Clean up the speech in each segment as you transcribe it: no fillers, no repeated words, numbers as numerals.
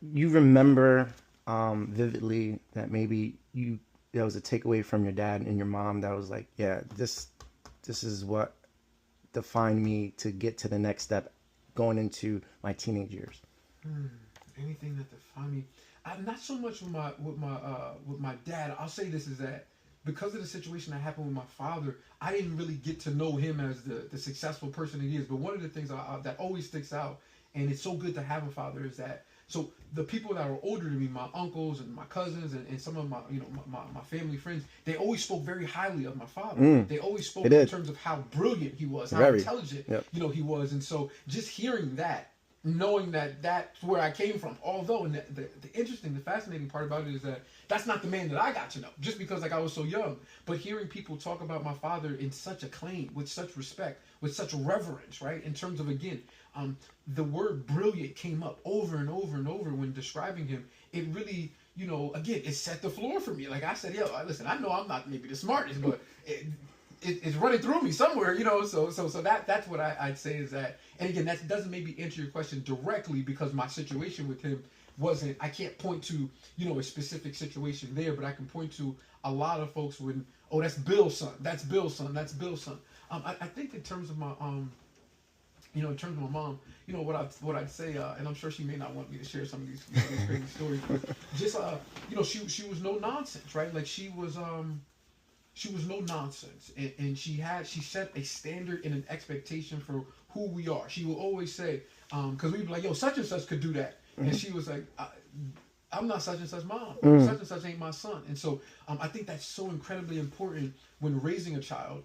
You remember vividly that maybe there was a takeaway from your dad and your mom that was like, yeah, this is what defined me to get to the next step going into my teenage years. Anything that defined me, not so much with my dad. I'll say this is that because of the situation that happened with my father, I didn't really get to know him as the successful person he is. But one of the things that always sticks out, and it's so good to have a father, is that so the people that were older than me, my uncles and my cousins and some of my my family friends, they always spoke very highly of my father. They always spoke in terms of how brilliant he was, how intelligent he was, and so just hearing that, knowing that that's where I came from. Although, and the fascinating part about it is that that's not the man that I got to know, just because like I was so young. But hearing people talk about my father in such acclaim, with such respect, with such reverence, right? In terms of, again, the word brilliant came up over and over and over when describing him. It really, again, it set the floor for me. Like I said, yo, listen, I know I'm not maybe the smartest, but it's running through me somewhere, So that's what I'd say is that. And again, that doesn't maybe answer your question directly because my situation with him wasn't. I can't point to a specific situation there, but I can point to a lot of folks when, oh, that's Bill's son, that's Bill's son, that's Bill's son. I think in terms of my in terms of my mom, what I'd say, and I'm sure she may not want me to share some of these crazy stories, but just she was no nonsense, right? Like she was no nonsense, and she set a standard and an expectation for who we are. She will always say, because we'd be like, yo, such and such could do that, and she was like, I'm not such and such mom. Such and such ain't my son. And so I think that's so incredibly important when raising a child.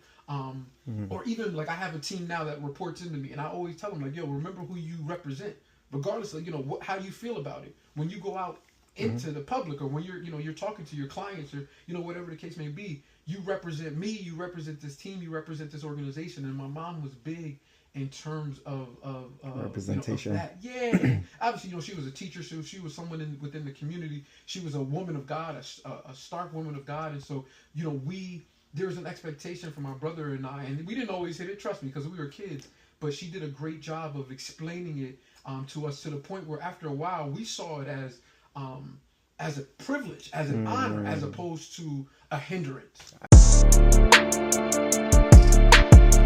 Or even like I have a team now that reports into me, and I always tell them like, yo, remember who you represent, regardless of how you feel about it. When you go out into the public, or when you're talking to your clients, or whatever the case may be, you represent me, you represent this team, you represent this organization. And my mom was big in terms of representation. Of that. Yeah, obviously, she was a teacher, so she was someone within the community. She was a woman of God, a stark woman of God, and so there was an expectation from my brother and I, and we didn't always hit it, trust me, because we were kids. But she did a great job of explaining it to us, to the point where after a while we saw it as a privilege, as an honor, as opposed to a hindrance.